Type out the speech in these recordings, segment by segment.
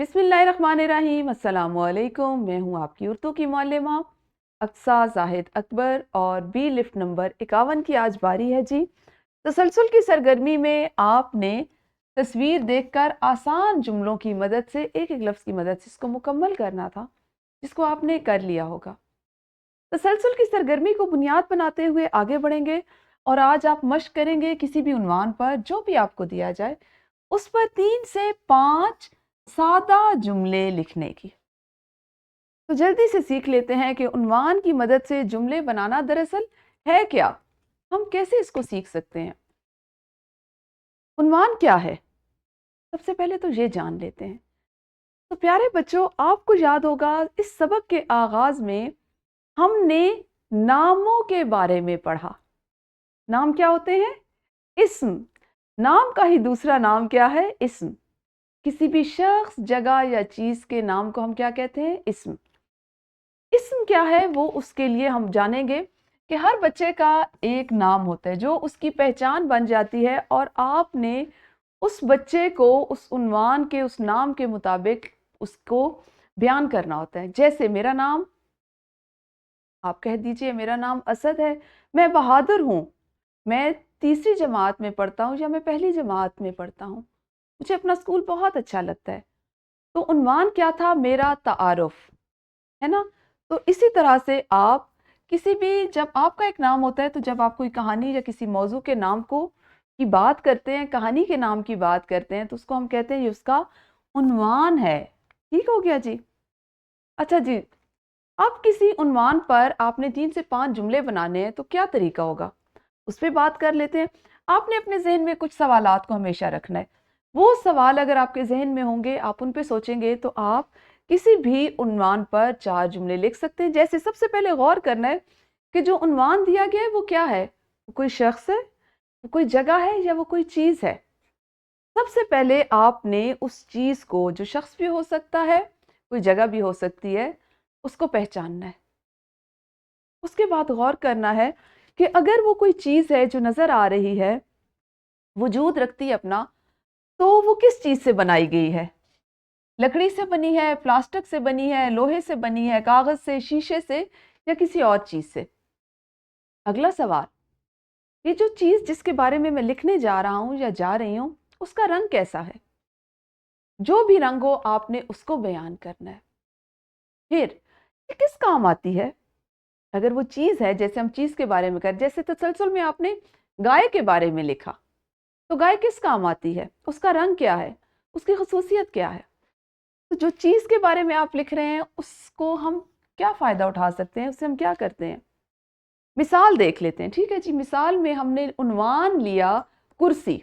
बिस्मिल्लाहिर्रहमानिर्रहीम। अस्सलाम वालेकुम। मैं हूँ आपकी उर्दू की मुअल्लिमा अक्सा जाहिद अकबर और बी लिफ्ट नंबर 51 की आज बारी है जी। तसलसल की सरगर्मी में आपने तस्वीर देखकर आसान जुमलों की मदद से एक एक लफ्ज़ की मदद से इसको मुकम्मल करना था, जिसको आपने कर लिया होगा। तसलसल की सरगर्मी को बुनियाद बनाते हुए आगे बढ़ेंगे और आज आप मश्क करेंगे किसी भी उन्वान पर जो भी आपको दिया जाए उस पर 3 से 5 सादा जुमले लिखने की। तो जल्दी से सीख लेते हैं कि उन्वान की मदद से जुमले बनाना दरअसल है क्या? हम कैसे इसको सीख सकते हैं? उन्वान क्या है? सबसे पहले तो ये जान लेते हैं। तो प्यारे बच्चों, आपको याद होगा इस सबक के आगाज में हमने नामों के बारे में पढ़ा। नाम क्या होते हैं? इस्म। नाम का ही दूसरा नाम क्या है? इस्म। किसी भी शख्स, जगह या चीज के नाम को हम क्या कहते हैं? इस्म। इस्म क्या है वो उसके लिए हम जानेंगे कि हर बच्चे का एक नाम होता है जो उसकी पहचान बन जाती है और आपने उस बच्चे को उस उन्वान के उस नाम के मुताबिक उसको बयान करना होता है। जैसे मेरा नाम, आप कह दीजिए मेरा नाम असद है, मैं बहादुर हूँ, मैं तीसरी जमात में पढ़ता हूँ या मैं पहली जमात में पढ़ता हूँ, मुझे अपना स्कूल बहुत अच्छा लगता है। तो उन्वान क्या था? मेरा तारुफ, है ना? तो इसी तरह से आप किसी भी, जब आपका एक नाम होता है तो जब आप कोई कहानी या किसी मौजू के नाम को की बात करते हैं, कहानी के नाम की बात करते हैं, तो उसको हम कहते हैं ये उसका उन्वान है। ठीक हो गया जी। अच्छा जी, अब किसी उन्वान पर आपने 3 से 5 जुमले बनाने हैं तो क्या तरीका होगा उस पर बात कर लेते हैं। आपने अपने जहन में कुछ सवालात को हमेशा रखना है। वो सवाल अगर आपके जहन में होंगे, आप उन पे सोचेंगे, तो आप किसी भी उन्वान पर 4 जुमले लिख सकते हैं। जैसे सबसे पहले गौर करना है कि जो उन्वान दिया गया है वो क्या है? वो कोई शख्स है, वो कोई जगह है, या वो कोई चीज है? सबसे पहले आपने उस चीज को, जो शख्स भी हो सकता है, कोई जगह भी हो सकती है, उसको पहचानना है। उसके बाद गौर करना है कि अगर वो कोई चीज है जो नजर आ रही है, वजूद रखती है अपना, तो वो किस चीज से बनाई गई है? लकड़ी से बनी है, प्लास्टिक से बनी है, लोहे से बनी है, कागज से, शीशे से, या किसी और चीज से? अगला सवाल, ये जो चीज जिसके बारे में मैं लिखने जा रहा हूं या जा रही हूं, उसका रंग कैसा है? जो भी रंग हो आपने उसको बयान करना है। फिर ये किस काम आती है? अगर वो चीज है, जैसे हम चीज के बारे में कर, जैसे तसलसल में आपने गाय के बारे में लिखा, तो गाय किस काम आती है? उसका रंग क्या है? उसकी खसूसियत क्या है? तो जो चीज के बारे में आप लिख रहे हैं उसको हम क्या फायदा उठा सकते हैं, उससे हम क्या करते हैं? मिसाल देख लेते हैं। ठीक है जी, मिसाल में हमने उन्वान लिया कुर्सी,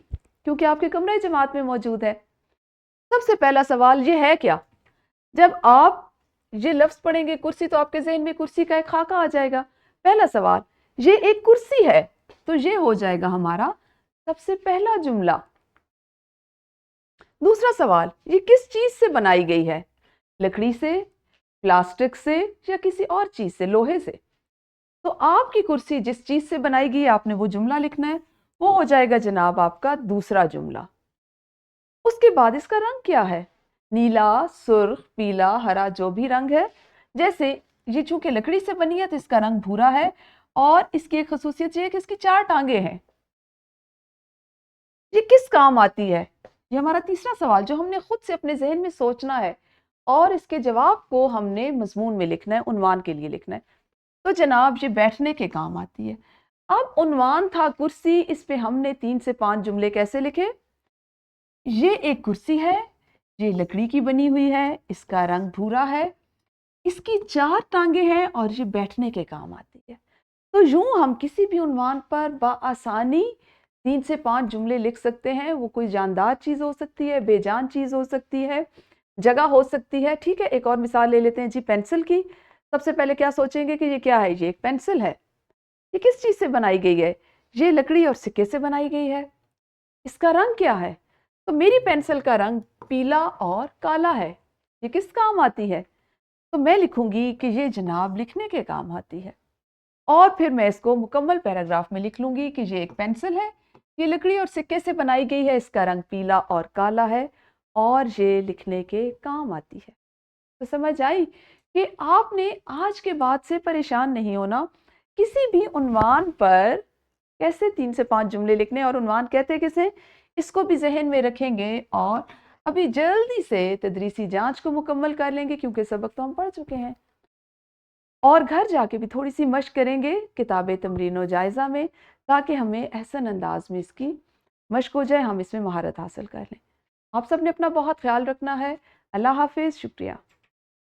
क्योंकि आपके कमरे जमात में मौजूद है। सबसे पहला सवाल ये है क्या? जब आप ये लफ्ज पढ़ेंगे कुर्सी, तो आपके जहन में कुर्सी का एक खाका आ जाएगा। पहला सवाल, ये एक कुर्सी है, तो ये हो जाएगा हमारा सबसे पहला जुमला। दूसरा सवाल, ये किस चीज से बनाई गई है? लकड़ी से, प्लास्टिक से, या किसी और चीज से, लोहे से? तो आपकी कुर्सी जिस चीज से बनाई गई, आपने वो जुमला लिखना है। वो हो जाएगा जनाब आपका दूसरा जुमला। उसके बाद इसका रंग क्या है? नीला, सुर्ख, पीला, हरा, जो भी रंग है। जैसे ये चूंकि लकड़ी से बनी है तो इसका रंग भूरा है, और इसकी एक खसूसियत ये है कि इसकी 4 टांगे हैं। ये किस काम आती है? ये हमारा तीसरा सवाल, जो हमने खुद से अपने जहन में सोचना है और इसके जवाब को हमने मजमून में लिखना है, उन्वान के लिए लिखना है। तो जनाब ये बैठने के काम आती है। अब उन्वान था कुर्सी, इस पे हमने 3 से 5 जुमले कैसे लिखे? ये एक कुर्सी है, ये लकड़ी की बनी हुई है, इसका रंग भूरा है, इसकी 4 टांगे हैं और ये बैठने के काम आती है। तो यूं हम किसी भी उन्वान पर बआसानी 3 से 5 जुमले लिख सकते हैं। वो कोई जानदार चीज हो सकती है, बेजान चीज हो सकती है, जगह हो सकती है। ठीक है, एक और मिसाल ले लेते हैं जी, पेंसिल की। सबसे पहले क्या सोचेंगे कि ये क्या है? ये एक पेंसिल है। ये किस चीज से बनाई गई है? ये लकड़ी और सिक्के से बनाई गई है। इसका रंग क्या है? तो मेरी पेंसिल का रंग पीला और काला है। ये किस काम आती है? तो मैं लिखूंगी कि ये जनाब लिखने के काम आती है। और फिर मैं इसको मुकम्मल पैराग्राफ में लिख लूंगी कि ये एक पेंसिल है, ये लकड़ी और सिक्के से बनाई गई है, इसका रंग पीला और काला है, اور یہ لکھنے کے کام آتی ہے۔ تو سمجھ آئی کہ آپ نے آج کے بعد سے پریشان نہیں ہونا، کسی بھی عنوان پر کیسے 3 سے 5 جملے لکھنے، اور عنوان کہتے کسے، اس کو بھی ذہن میں رکھیں گے اور ابھی جلدی سے تدریسی جانچ کو مکمل کر لیں گے، کیونکہ سبق تو ہم پڑھ چکے ہیں، اور گھر جا کے بھی تھوڑی سی مشق کریں گے کتاب تمرین و جائزہ میں، تاکہ ہمیں احسن انداز میں اس کی مشق ہو جائے، ہم اس میں مہارت حاصل کر لیں۔ آپ سب نے اپنا بہت خیال رکھنا ہے۔ اللہ حافظ، شکریہ۔